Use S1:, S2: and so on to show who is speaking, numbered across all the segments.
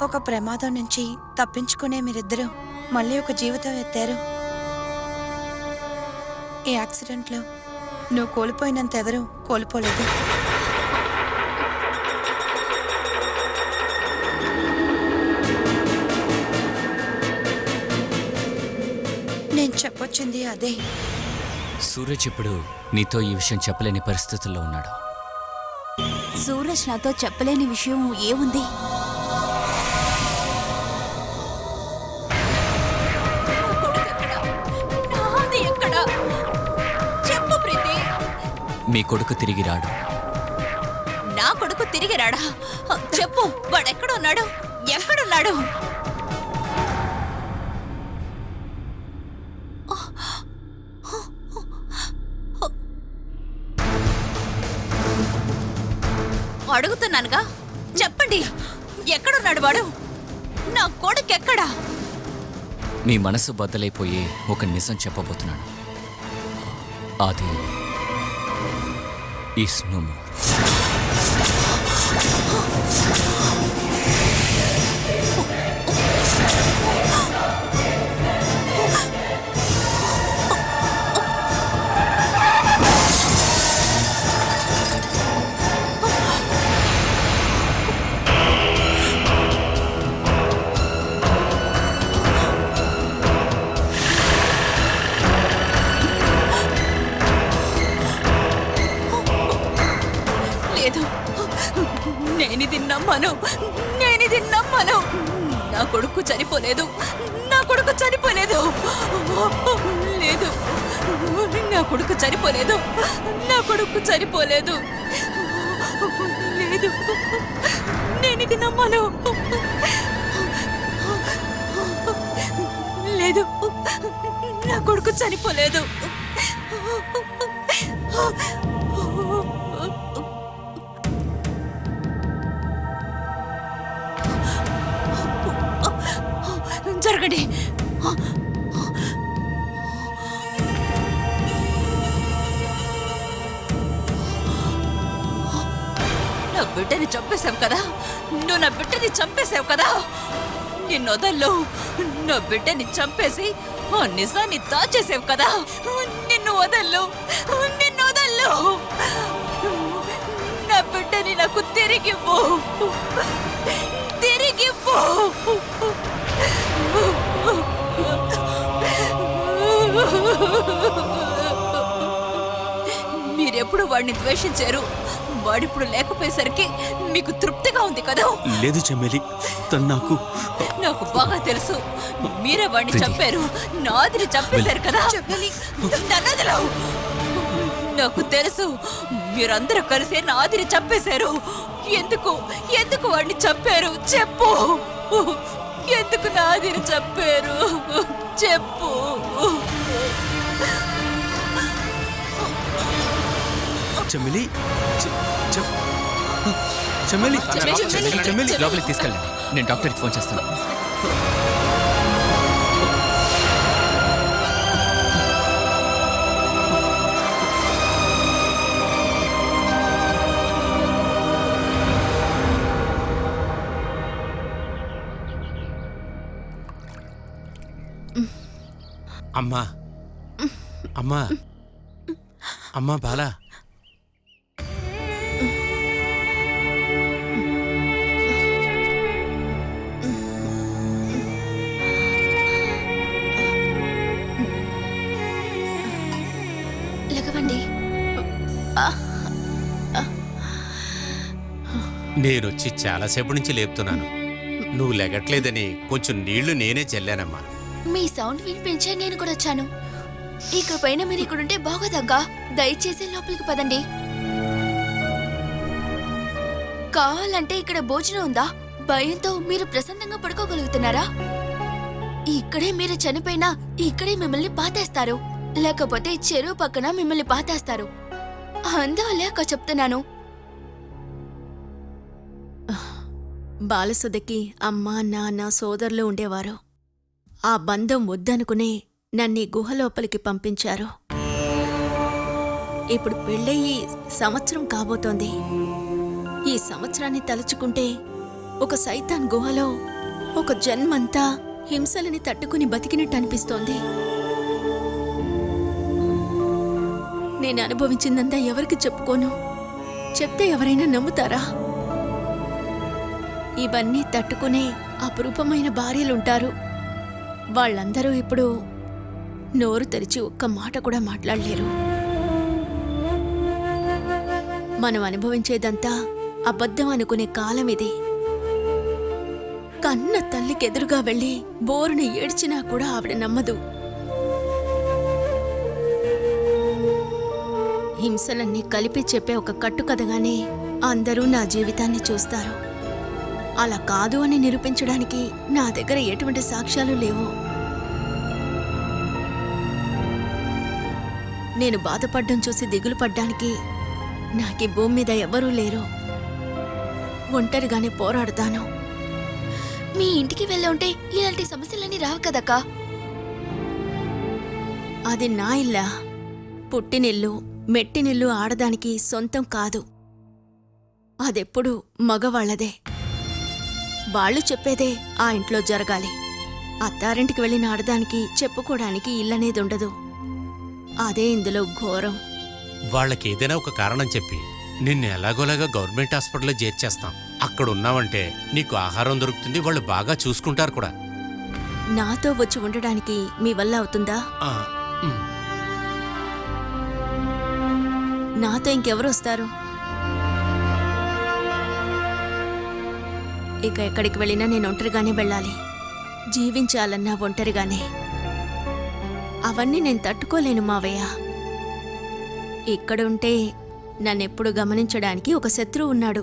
S1: ఒక ప్రమాదం నుంచి తప్పించుకునే మీరిద్దరూ మళ్ళీ ఒక జీవితం ఎత్తారు. ఈ యాక్సిడెంట్లో నువ్వు కోల్పోయినంత ఎవరూ కోల్పోలేదు. నేను చెప్పొచ్చింది అదే.
S2: సూరజ్ ఇప్పుడు నీతో ఈ విషయం చెప్పలేని పరిస్థితుల్లో ఉన్నాడు.
S3: సూరజ్ నాతో చెప్పలేని విషయం ఏముంది? చెప్పు ప్రీతి.
S2: మీ కొడుకు తిరిగి రాడు.
S3: నా కొడుకు తిరిగి రాడా? చెప్పు, వాడెక్కడున్నాడు? ఎక్కడున్నాడు? అడుగుతున్నానుగా, చెప్పండి, ఎక్కడున్నాడు వాడు? నా కొడుకు ఎక్కడా?
S2: మీ మనసు బద్దలైపోయి ఒక నిజం చెప్పబోతున్నాను. అది ఈస్ నో మోర్.
S3: నేనిది నమ్మను. నా కొడుకు చనిపోలేదు. నా కొడుకు చనిపోలేదు. లేదు, నా కొడుకు చనిపోలేదు. నా కొడుకు చనిపోలేదు. లేదు, నేనిది నమ్మను. లేదు, నా కొడుకు చనిపోలేదు. జరగండి. నా బిడ్డని చంపేశావు కదా, నువ్వు నా బిడ్డని చంపేశావు కదా. నిన్ను వదల్లో. నా బిడ్డని చంపేసి ఆ నిజాన్ని దాచేసావు కదా. నిన్ను వదల్లో, నిన్ను వదల్లో. నా బిడ్డని నాకు తిరిగివ్వు, తిరిగివ్వు. మీరెప్పుడు వాడిని ద్వేషించారు. వాడిప్పుడు లేకపోయేసరికి మీకు తృప్తిగా ఉంది కదా?
S4: లేదు చెమ్మెలి,
S3: నాకు బాగా తెలుసు. మీరే వాడిని చంపారు. నాదిని చంపేశారు కదా. నాకు తెలుసు, మీరందరూ కలిసి నాదిని చంపేశారు. ఎందుకు ఎందుకు వాడిని చంపారు? చెప్పు. ఎందుకు నాదిని చంపారు? చెప్పు.
S4: చెమ్మెలి, చెమ్మెలి, చెమ్మెలి,
S2: లోపలికి తీసుకెళ్ళండి. నేను డాక్టర్కి ఫోన్ చేస్తాను.
S4: అమ్మా, అమ్మా, అమ్మా బాలా.
S3: లగవండి.
S4: నేనొచ్చి చాలాసేపు నుంచి లేపుతున్నాను. నువ్వు లెగట్లేదని కొంచెం నీళ్లు నేనే చల్లానమ్మా.
S5: మీ సౌండ్ వినిపించే నేను కూడా వచ్చాను. ఇకపైన మీరు ఇక్కడుంటే బాగోదక్కా. దయచేసి లోపలికి పదండి. కావాలంటే ఇక్కడ భోజనం ఉందా? భయంతో మీరు ప్రశాంతంగా పడుకోగలుగుతున్నారా? ఇక్కడే మీరు చనిపోయినా ఇక్కడే మిమ్మల్ని పాతేస్తారు, లేకపోతే చెరువు పక్కన మిమ్మల్ని పాతేస్తారు. అందువల్ల చెప్తున్నాను.
S6: బాలసుధకి అమ్మ, నాన్న, సోదరులు ఉండేవారు. ఆ బంధం వద్దనుకునే నన్ను గుహలోపలికి పంపించారు. ఇప్పుడు పెళ్ళయి సంవత్సరం కాబోతోంది. ఈ సంవత్సరాన్ని తలుచుకుంటే ఒక సైతాన్ గుహలో ఒక జన్మంతా హింసలని తట్టుకుని బతికినట్టు అనిపిస్తోంది. నేను అనుభవించిందంతా ఎవరికి చెప్పుకోను. చెప్తే ఎవరైనా నమ్ముతారా? ఇవన్నీ తట్టుకునే అపురూపమైన భార్యలుంటారు. వాళ్ళందరూ ఇప్పుడు నోరు తెరిచి ఒక్క మాట కూడా మాట్లాడలేరు. మనం అనుభవించేదంతా అబద్ధం అనుకునే కాలం ఇది. కన్న తల్లికెదురుగా వెళ్ళి బోరుని ఏడ్చినా కూడా ఆవిడ నమ్మదు. హింసలన్నీ కలిపి చెప్పే ఒక కట్టుకథగానే అందరూ నా జీవితాన్ని చూస్తారు. అలా కాదు అని నిరూపించడానికి నా దగ్గర ఎటువంటి సాక్ష్యాలు లేవు. నేను బాధపడ్డం చూసి దిగులు పడ్డానికి నాకీ భూమి మీద ఎవ్వరూ లేరు. ఒంటరిగానే పోరాడతాను.
S5: మీ ఇంటికి వెళ్ళుంటే ఇలాంటి సమస్యలన్నీ రావు కదక్కా.
S6: అది నా ఇల్లా? పుట్టినిల్లు మెట్టినిల్లు ఆడదానికి సొంతం కాదు. అదెప్పుడు మగవాళ్లదే. వాళ్ళు చెప్పేదే ఆ ఇంట్లో జరగాలి. అత్తారింటికి వెళ్ళిన ఆడదానికి చెప్పుకోవడానికి ఇల్లనేది ఉండదు. అదే ఇందులో ఘోరం.
S4: వాళ్ళకి ఏదైనా ఒక కారణం చెప్పి నిన్ను ఎలాగోలాగా గవర్నమెంట్ హాస్పిటల్లో చేర్చేస్తాం. అక్కడ ఉన్నావంటే నీకు ఆహారం దొరుకుతుంది, వాళ్ళు బాగా చూసుకుంటారు కూడా.
S6: నాతో వచ్చి ఉండడానికి మీ వల్ల అవుతుందా?
S4: ఆ, ఉమ్.
S6: నాతో ఇంకెవరు వస్తారు? ఇక ఎక్కడికి వెళ్ళినా నేను ఒంటరిగానే వెళ్ళాలి. జీవించాలన్నా ఒంటరిగానే. అవన్నీ నేను తట్టుకోలేను మావయ్య. ఇక్కడుంటే నన్నెప్పుడు గమనించడానికి ఒక శత్రువు ఉన్నాడు.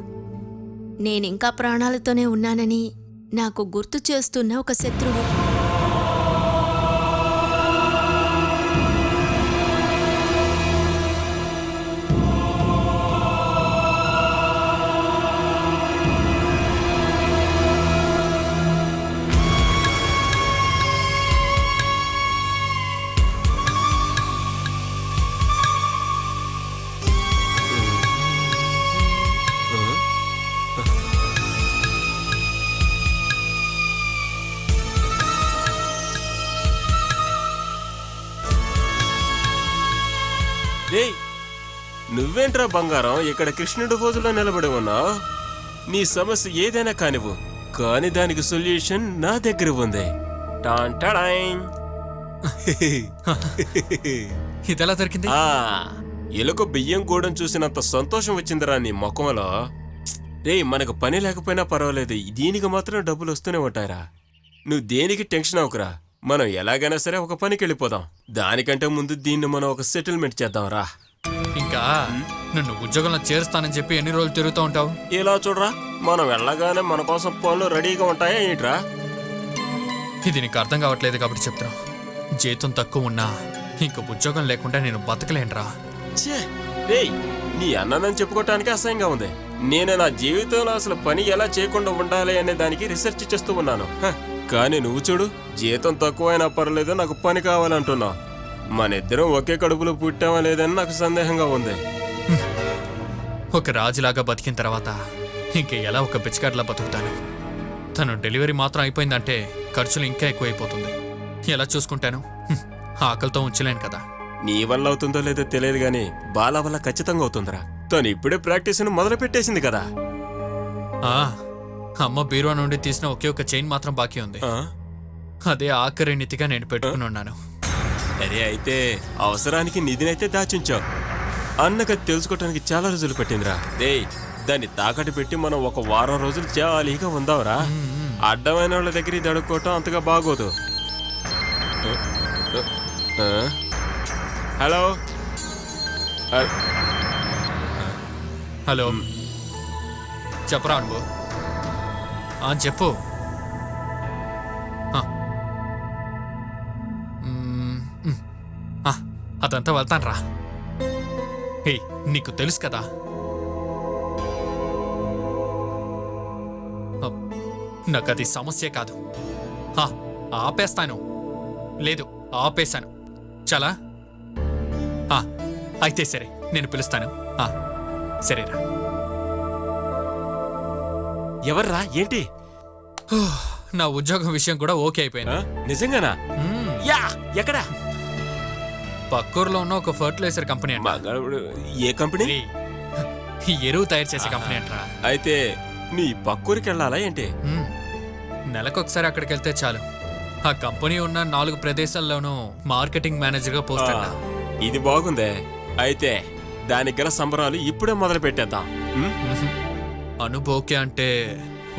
S6: నేనింకా ప్రాణాలతోనే ఉన్నానని నాకు గుర్తు చేస్తున్న ఒక శత్రువు.
S7: రేయ్, నువ్వేంట్రా బంగారం ఇక్కడ కృష్ణుడి పోజులో నిలబడి ఉన్నావు? నీ సమస్య ఏదైనా కానివ్వు, కానీ దానికి సొల్యూషన్ నా దగ్గర ఉంది. Tan ta-da.
S2: ఇదెలా దొరికింది?
S7: ఆ, ఎలుక బియ్యం కూడా చూసినంత సంతోషం వచ్చిందిరా నీ ముఖంలో. రేయ్, మనకు పని లేకపోయినా పర్వాలేదు, దీనికి మాత్రం డబ్బులు వస్తూనే ఉంటాయిరా. నువ్వు దేనికి టెన్షన్ అవ్వకురా. మనం ఎలాగైనా సరే ఒక పనికి వెళ్ళిపోదాం. దానికంటే ముందు దీన్ని మనం ఒక సెటిల్మెంట్ చేద్దాం రా.
S8: ఇంకా నన్ను ఉద్యోగంలో చేరుస్తానని చెప్పి ఎన్ని రోజులు తిరుగుతూ ఉంటావు?
S7: ఇలా చూడరా, మనం వెళ్ళగానే మన కోసం పనులు రెడీగా ఉంటాయా ఏంట్రా?
S8: ఇది నీకు అర్థం కావట్లేదు కాబట్టి చెప్తున్నా. జీతం తక్కువ ఉన్నా ఇంక ఉద్యోగం లేకుండా నేను బతకలేనురా.
S7: ఛే, రేయ్, నీ అన్నదని చెప్పుకోవటానికి అసహ్యంగా ఉంది. నేను నా జీవితంలో అసలు పని ఎలా చేయకుండా ఉండాలి అనే దానికి రీసెర్చ్ చేస్తూ ఉన్నాను. కానీ నువ్వు చూడు, జీతం తక్కువైనా పర్లేదు, నాకు పని కావాలంటున్నావు. మనిద్దరం ఒకే కడుపులో పుట్టామా లేదని నాకు సందేహంగా ఉంది.
S8: ఒక రాజులాగా బతికిన తర్వాత ఇంక ఎలా ఒక పిచ్చికాట్లా బతుకుతాను? తను డెలివరీ మాత్రం అయిపోయిందంటే ఖర్చులు ఇంకా ఎక్కువైపోతుంది. ఎలా చూసుకుంటాను? ఆకలితో ఉంచలేను కదా.
S7: నీ వల్ల అవుతుందో లేదో తెలియదు గాని బాల వల్ల ఖచ్చితంగా అవుతుందిరా. తను ఇప్పుడే ప్రాక్టీస్ను మొదలు పెట్టేసింది కదా.
S8: ఆ, అమ్మ బీరువా నుండి తీసిన ఒకే ఒక చైన్ మాత్రం బాకీ ఉంది.
S7: ఆ?
S8: అదే ఆఖరి నిధిగా నేను పెట్టుకుని ఉన్నాను.
S7: అరే, అయితే అవసరానికి నిధినైతే దాచుంచావు. అన్నగా తెలుసుకోవటానికి చాలా రోజులు పట్టిందిరా. డేయ్, దాన్ని తాకట్టు పెట్టి మనం ఒక వారం రోజులు జాలీగా ఉందాంరా. అడ్డమైన వాళ్ళ దగ్గర ఇది అడుక్కోవటం అంతగా బాగోదు. హలో
S8: హలో, చెప్పరా అనుభవ్? చెప్పు. అదంతా వెళ్తాను రా. హే, నీకు తెలుసు కదా, నాకు అది సమస్య కాదు. ఆపేస్తాను. లేదు, ఆపేశాను. చాలా అయితే సరే, నేను పిలుస్తాను. సరేరా.
S7: ఎవర్రా? ఏంటి?
S8: నా ఉద్యోగం విషయం కూడా ఓకే అయిపోయింది.
S7: నిజంగానా?
S8: మ్మ్.
S7: యా ఎక్కడ?
S8: పక్కూరులో ఉన్న ఒక ఫర్టిలైజర్ కంపెనీ అంట.
S7: మగాడు ఏ కంపెనీ?
S8: ఏయ్, ఈ ఎరువు తయారు చేసే కంపెనీ అంటరా.
S7: అయితే నీ పక్కూరికి వెళ్ళాలా ఏంటి?
S8: మ్మ్. నెలకొకసారి అక్కడికి వెళ్తే చాలు. ఆ కంపెనీ ఉన్న 4 ప్రదేశాల్లోనూ మార్కెటింగ్ మేనేజర్గా పోస్ట్ అంట.
S7: ఇది బాగుందే. అయితే దానికి గల సంబరాలు ఇప్పుడే మొదలు పెట్టేద్దాం.
S8: అనుభోకే అంటే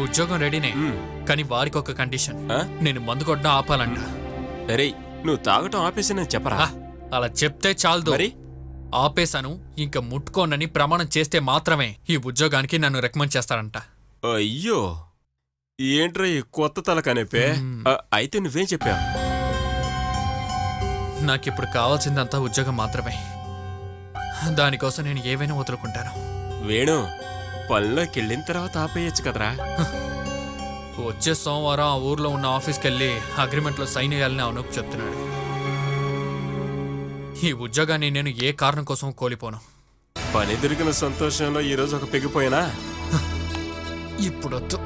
S8: ఉద్యోగం రెడీనే, కానీ వారికి ఒక కండిషన్.
S7: ఆ?
S8: నేను మందు కొట్టడం ఆపాలంట.
S7: రే నువ్వు తాగటం ఆపేసి నేను చెప్పరా?
S8: ఆ, అలా చెప్తే చాలదు.
S7: మరి
S8: ఆపేశాను ఇంకా ముట్టుకోనని ప్రమాణం చేస్తే మాత్రమే ఈ ఉద్యోగానికి నన్ను రికమెండ్ చేస్తారంట.
S7: అయ్యో ఏంట్రా ఈ కొత్త తల కనిపే? అయితే నువ్వేం చెప్పావు?
S8: నాకిప్పుడు కావాల్సిందంతా ఉద్యోగం మాత్రమే. దానికోసం నేను ఏవైనా వదులుకుంటాను.
S7: వేణు పనిలోకి వెళ్ళిన తర్వాత ఆపేయచ్చు కదరా?
S8: వచ్చే సోమవారం ఆ ఊర్లో ఉన్న ఆఫీస్కి వెళ్ళి అగ్రిమెంట్లో సైన్ చేయాలని అనూప్ చెప్తున్నాడు. ఈ ఉద్యోగాన్ని నేను ఏ కారణం కోసం కోల్పోను.
S7: పని దొరికిన సంతోషంలో ఈరోజు ఒక పెగిపోయినా
S8: ఇప్పుడొద్దు.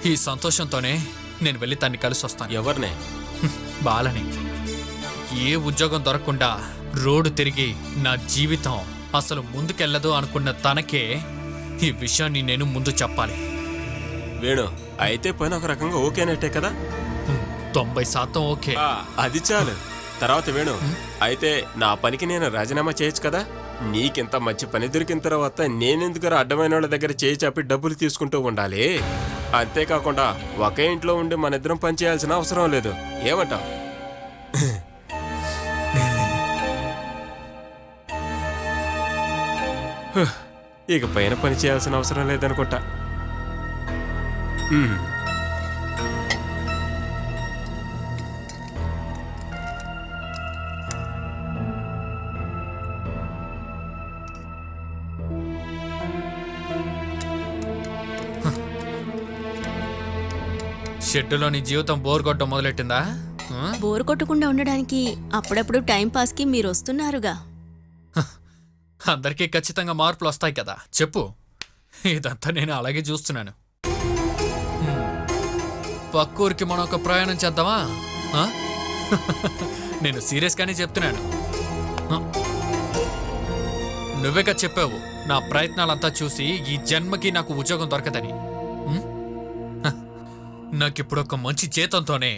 S8: ఈ సంతోషంతోనే నేను వెళ్ళి తన్ని కలిసి వస్తాను.
S7: ఎవరినే?
S8: బాలని. ఏ ఉద్యోగం దొరకకుండా రోడ్డు తిరిగి నా జీవితం అసలు ముందుకెళ్ళదు అనుకున్న తనకే ఈ విషయాన్ని నేను ముందు చెప్పాలి.
S7: వేణు అయితే పని ఒక రకంగా ఓకేనట్టే కదా?
S8: 90% ఓకే.
S7: అది చాలు. తర్వాత వేణు అయితే నా పనికి నేను రాజీనామా చేయొచ్చు కదా? నీకింత మంచి పని దొరికిన తర్వాత నేనెందుకు అడ్డమైన వాళ్ళ దగ్గర చేయి చాపి డబ్బులు తీసుకుంటూ ఉండాలి? అంతేకాకుండా ఒకే ఇంట్లో ఉండి మన ఇద్దరం పని చేయాల్సిన అవసరం లేదు. ఏమంటావ్? ఇక పైన పని చేయాల్సిన అవసరం లేదనుకుంటా.
S8: షెడ్డులో నీ జీవితం బోర్ కొట్టడం మొదలెట్టిందా?
S6: బోరు కొట్టకుండా ఉండడానికి అప్పుడప్పుడు టైం పాస్కి మీరు వస్తున్నారుగా.
S8: అందరికీ ఖచ్చితంగా మార్పులు వస్తాయి కదా. చెప్పు. ఇదంతా నేను అలాగే చూస్తున్నాను. పక్కూరికి మనం ఒక ప్రయాణం చేద్దామా? నేను సీరియస్గానే చెప్తున్నాను. నువ్వేగా చెప్పావు నా ప్రయత్నాలంతా చూసి ఈ జన్మకి నాకు ఉద్యోగం దొరకదని. నాకిప్పుడు ఒక మంచి జీతంతోనే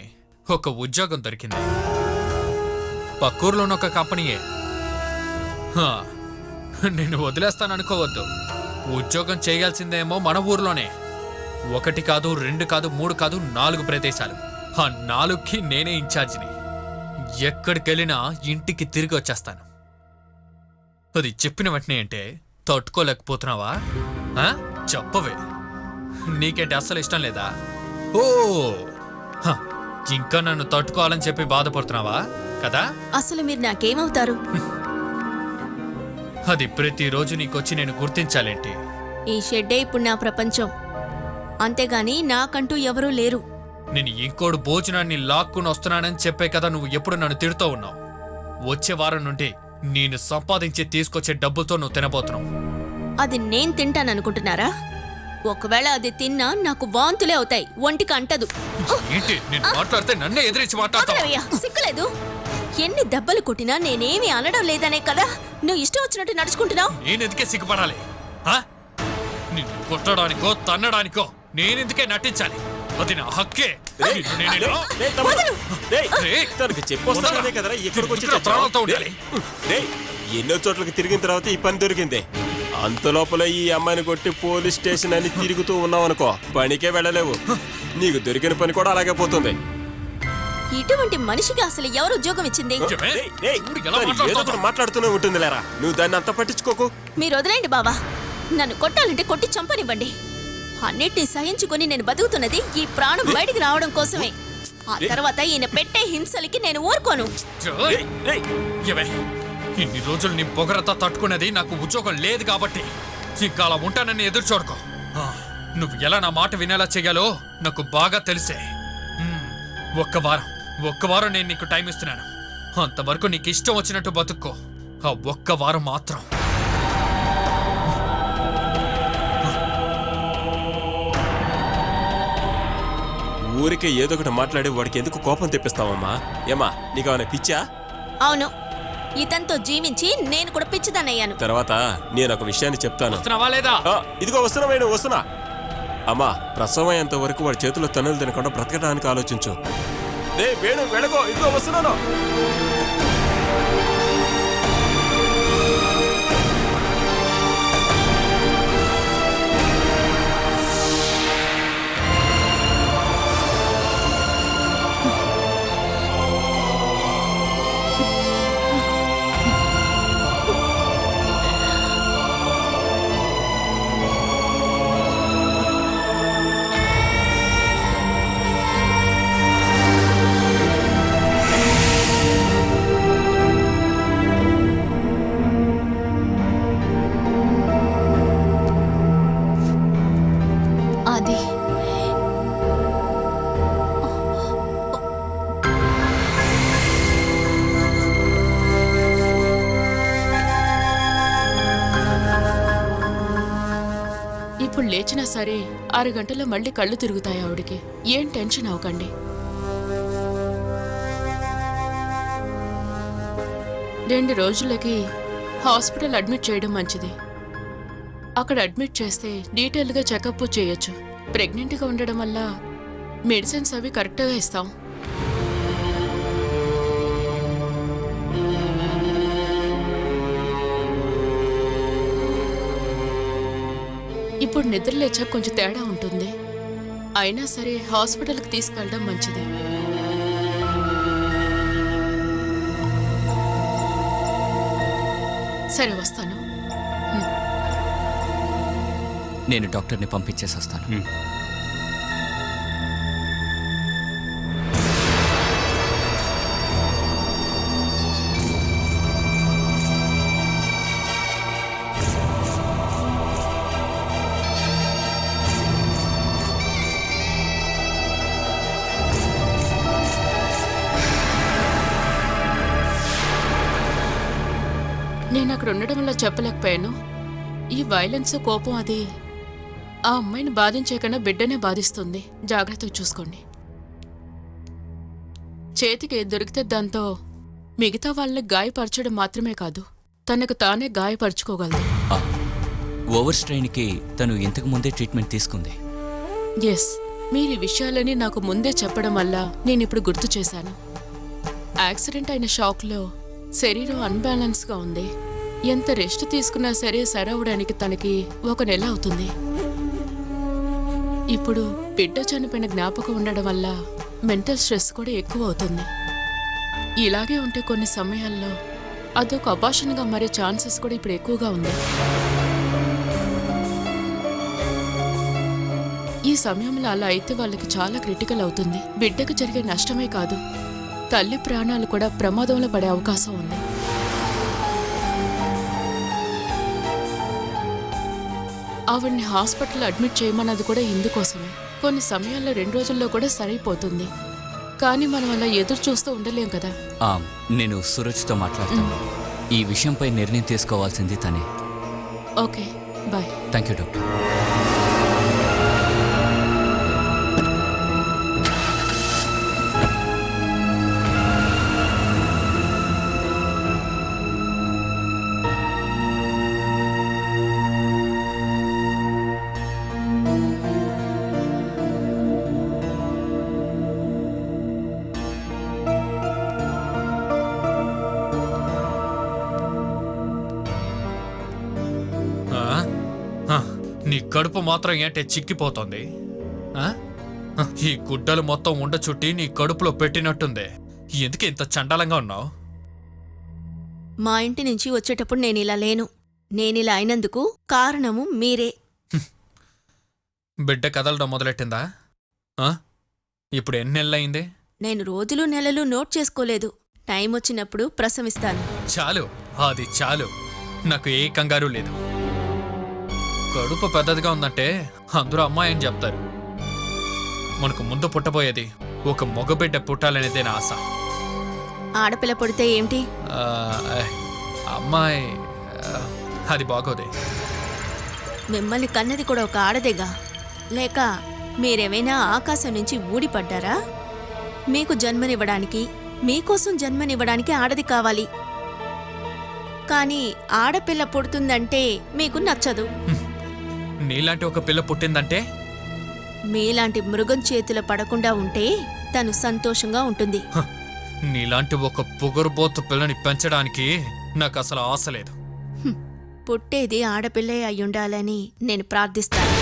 S8: ఒక ఉద్యోగం దొరికింది. పక్కూరులోని ఒక కంపెనీయే. నేను వదిలేస్తాననుకోవద్దు. ఉద్యోగం చేయాల్సిందేమో మన ఊర్లోనే. 1 కాదు 2 కాదు 3 కాదు 4 ప్రదేశాలు. ఆ 4కి నేనే ఇన్ఛార్జిని. ఎక్కడికెళ్ళినా ఇంటికి తిరిగి వచ్చేస్తాను. అది చెప్పిన వెంటనే అంటే తట్టుకోలేకపోతున్నావా? చెప్పవే. నీకేంటి అస్సలు ఇష్టం లేదా? ఓ ఇంకా నన్ను తట్టుకోవాలని చెప్పి బాధపడుతున్నావా కదా?
S6: అసలు మీరు నాకేమవుతారు?
S8: అది ప్రతిరోజు నీకొచ్చి నేను గుర్తించాలేంటి?
S6: ఈ షెడ్డే ఇప్పుడు నా ప్రపంచం. అంతేగాని నాకంటూ ఎవరూ లేరు.
S8: నేను ఇంకోడు భోజనాన్ని లాక్కుని వస్తున్నానని చెప్పే కదా నువ్వు ఎప్పుడు నన్ను తిడుతూ ఉన్నావు. వచ్చే వారం నుండి నేను సంపాదించి తీసుకొచ్చే డబ్బులతో నువ్వు తినబోతున్నావు.
S6: అది నేను తింటాననుకుంటున్నారా? ఒకవేళ అది తిన్నా నాకు వాంతులే అవుతాయి. ఒంటికి అంటదు.
S8: ఏంటి నేను మాట్లాడితే నన్నే ఎదిరించి మాట్లాడతావా?
S6: వదలవయ్యా, సిగ్గులేదు? ఎన్ని దెబ్బలు కొట్టినా నేనేమీ అనడం లేదనే కదా నువ్వు ఇష్టం వచ్చినట్టు నడుచుకుంటున్నావు.
S8: నేనెందుకే సిగ్గుపడాలి? నిన్ను కొట్టడానికో తన్నడానికో నేనెందుకే నటించాలి? అది నా హక్కే.
S7: తనకి చెప్పొస్తానే కదరా ఇక్కడికి వచ్చి
S8: ప్రాణాలతో ఉండాలి.
S7: ఎన్నో చోట్లకి తిరిగిన తర్వాత ఈ పని దొరికింది. అంత లోపల ఈ అమ్మాయిని కొట్టి పోలీస్ స్టేషన్ అని తిరుగుతూ ఉన్నావనుకో పనికే వెళ్ళలేవు. నీకు దొరికిన పని కూడా అలాగే పోతుంది.
S6: ఇటువంటి మనిషికి అసలు ఎవరు ఉద్యోగం ఇచ్చింది?
S7: మాట్లాడుతూనే ఉంటుంది లేరా. నువ్వు దాన్ని అంత పట్టించుకోకు.
S6: మీరు వదిలేండి బావా. నన్ను కొట్టాలంటే కొట్టి చంపనివ్వండి. అన్నిటినీ సహించుకొని నేను బతుకుతున్నది ఈ ప్రాణం బయటికి రావడం కోసమే. ఆ తర్వాత ఈయన పెట్టే హింసలకి నేను ఊరుకోను.
S8: ఇన్ని రోజులు నీ పొగరత తట్టుకునేది నాకు ఉద్యోగం లేదు కాబట్టి ఇంకా అలా ఉంటానని ఎదురు చూడకో. నువ్వు ఎలా నా మాట వినేలా చెయ్యాలో నాకు బాగా తెలిసే. ఒక్క వారం నేను నీకు టైం ఇస్తున్నాను. అంతవరకు నీకు ఇష్టం వచ్చినట్టు బతుక్కో. ఆ 1 వారం మాత్రం.
S7: ఊరికే ఏదో ఒకటి మాట్లాడి వాడికి ఎందుకు కోపం తెప్పిస్తావమ్మా? ఏమా నీకేమైనా పిచ్చా?
S6: అవును, ఇతనితో జీవించి నేను కూడా పిచ్చిదానయ్యాను.
S7: తర్వాత నేను ఒక విషయాన్ని చెప్తాను.
S8: వస్తున్నావా లేదా?
S7: ఇదిగో వస్తున్నా. అమ్మా, ప్రసవం అయ్యేంత వరకు వాడి చేతుల్లో తన్నులు తినకుండా బ్రతకడానికి ఆలోచించు. వేణు వెళ్ళకో, ఇదిగో వస్తున్నాను.
S5: అది
S9: ఇప్పుడు లేచినా సరే 6 గంటల్లో మళ్ళీ కళ్ళు తిరుగుతాయి ఆవిడికి. ఏం టెన్షన్ అవ్వకండి. 2 రోజులకి హాస్పిటల్ అడ్మిట్ చేయడం మంచిది. అక్కడ అడ్మిట్ చేస్తే డీటెయిల్గా చెకప్ చేయొచ్చు. ప్రెగ్నెంట్గా ఉండడం వల్ల మెడిసిన్స్ అవి కరెక్ట్గా ఇస్తాం. ఇప్పుడు నిద్ర లేచాక కొంచెం తేడా ఉంటుంది. అయినా సరే హాస్పిటల్కి తీసుకెళ్ళడం మంచిది. సరే, వస్తాను.
S2: నేను డాక్టర్ని పంపించేసి వస్తాను.
S9: నేను అక్కడ ఉండడం వల్ల చెప్పలేకపోయాను. ఈ వైలెన్స్, కోపం అది ఆ అమ్మాయిని బాధించే కన్నా బిడ్డనే బాధిస్తుంది. జాగ్రత్తగా చూసుకోండి. చేతికి దొరికితే దాంతో మిగతా వాళ్ళని గాయపరచడం మాత్రమే కాదు, తనకు తానే గాయపరుచుకోగలదు.
S2: ఓవర్ స్ట్రెయిన్కి తను ఇంతకు ముందే ట్రీట్మెంట్ తీసుకుంది.
S9: ఎస్, మీరు ఈ విషయాలని నాకు ముందే చెప్పడం వల్ల నేను ఇప్పుడు గుర్తు చేశాను. యాక్సిడెంట్ అయిన షాక్లో శరీరం అన్బ్యాలెన్స్గా ఉంది. ఎంత రెస్ట్ తీసుకున్నా సరే సరవడానికి తనకి 1 నెల అవుతుంది. ఇప్పుడు బిడ్డ చనిపోయిన జ్ఞాపకం ఉండడం వల్ల మెంటల్ స్ట్రెస్ కూడా ఎక్కువ అవుతుంది. ఇలాగే ఉంటే కొన్ని సమయాల్లో అదొక అబార్షన్గా మారే ఛాన్సెస్ కూడా ఇప్పుడు ఎక్కువగా ఉంది. ఈ సమయంలో అలా అయితే వాళ్ళకి చాలా క్రిటికల్ అవుతుంది. బిడ్డకు జరిగే నష్టమే కాదు, తల్లి ప్రాణాలు కూడా ప్రమాదంలో పడే అవకాశం ఉంది. ఆవిడ్ని హాస్పిటల్ అడ్మిట్ చేయమన్నది కూడా ఇందుకోసమే. కొన్ని సమయాల్లో 2 రోజుల్లో కూడా సరైపోతుంది. కానీ మనం అలా ఎదురు చూస్తూ ఉండలేం కదా.
S2: నేను సూరజ్తో మాట్లాడతాను. ఈ విషయంపై నిర్ణయం తీసుకోవాల్సింది తనే.
S9: Okay, bye.
S2: Thank you doctor.
S8: నీ కడుపు మాత్రం ఏంటే చిక్కిపోతోంది? ఈ గుడ్డలు మొత్తం ఉండ చుట్టి నీ కడుపులో పెట్టినట్టుంది. ఎందుకు ఇంత చండాలంగా ఉన్నావు?
S6: మా ఇంటి నుంచి వచ్చేటప్పుడు నేను ఇలా లేను. నేనిలా అయినందుకు కారణము మీరే.
S8: బిడ్డ కదలడం మొదలెట్టిందా? ఇప్పుడు ఎన్ని నెలలైంది?
S6: నేను రోజులు నెలలు నోట్ చేసుకోలేదు. టైం వచ్చినప్పుడు ప్రసవిస్తాను.
S8: చాలు, అది చాలు. నాకు ఏ కంగారు లేదు. కడుపు పెద్దదిగా ఉందంటే అందరూ అమ్మాయి అని చెప్తారు. మనకు ముందు పుట్టబోయేది ఒక మగబిడ్డ పుట్టాలనేదే నా ఆశ.
S6: ఆడపిల్ల పుడితే ఏంటి?
S8: అమ్మాయి అది బాగోదే.
S6: మిమ్మల్ని కన్నది కూడా ఒక ఆడదేగా, లేక మీరేమైనా ఆకాశం నుంచి ఊడిపడ్డారా? మీకు జన్మనివ్వడానికి, మీకోసం జన్మనివ్వడానికి ఆడది కావాలి. కానీ ఆడపిల్ల పుడుతుందంటే మీకు నచ్చదు.
S8: నీలాంటి ఒక పిల్ల పుట్టిందంటే
S6: మీలాంటి మృగం చేతుల పడకుండా ఉంటే తను సంతోషంగా ఉంటుంది.
S8: హ, నీలాంటి ఒక పొగరుబోతు పిల్లని పెంచడానికి నాకు అసలు ఆశ లేదు.
S6: పుట్టేది ఆడపిల్లే అయ్యుండాలని నేను ప్రార్థిస్తాను.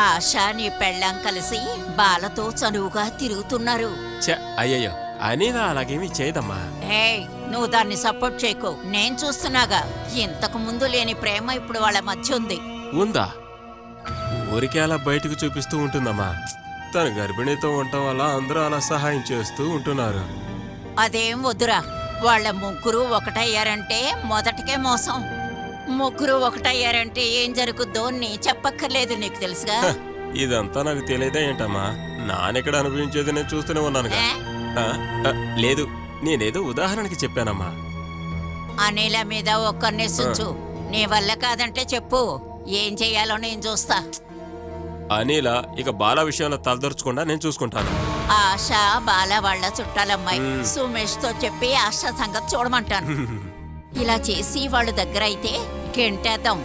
S3: ఆశ నీ పెళ్ళాం కలిసి బాలతో చనువుగా తిరుగుతున్నారు.
S7: అయ్యయ్యో అనిల అలాగేమీ చేయదమ్మా.
S3: ఏయ్, నువ్వు దాన్ని సపోర్ట్ చేయకు. నేను చూస్తున్నాగా, ఇంతకు ముందు లేని ప్రేమ ఇప్పుడు వాళ్ళ మధ్య ఉంది.
S7: ఉందా? ఊరికే అలా బయటకు చూపిస్తూ ఉంటుందమ్మా. తను గర్భిణీతో ఉండటం వల్ల అందరూ అలా సహాయం చేస్తూ ఉంటున్నారు.
S3: అదేం వద్దురా. వాళ్ళ ముగ్గురు ఒకటయ్యారంటే మొదటికే మోసం. ముగ్గురు ఒకటయ్యారంటే ఏం జరుగుద్దో నీ చెప్పక్కర్లేదు, నీకు తెలుసుగా.
S7: ఇదంతా నాకు తెలియదా ఏంటమ్మా? నానెక్కడ అనుభవించేది నేను చూస్తూనే ఉన్నానుగా.
S3: ఏ?
S7: లేదు, నేనేదో ఉదాహరణకి చెప్పానమ్మా.
S3: అనిల మీద ఒక్కరినే సుంచు. నీ వల్ల కాదంటే చెప్పు, ఏం చెయ్యాలో నేను చూస్తా.
S7: అనిల ఇక బాల విషయంలో తలదొరచకుండా నేను చూసుకుంటాను.
S3: ఆశ బాల వాళ్ళ చుట్టాలమ్మాయి. సుమేష్ తో చెప్పి ఆశ సంగతి చూడమంటాను. ఇలా చేసి వాళ్ళ దగ్గర అయితే గెంటేద్దాం.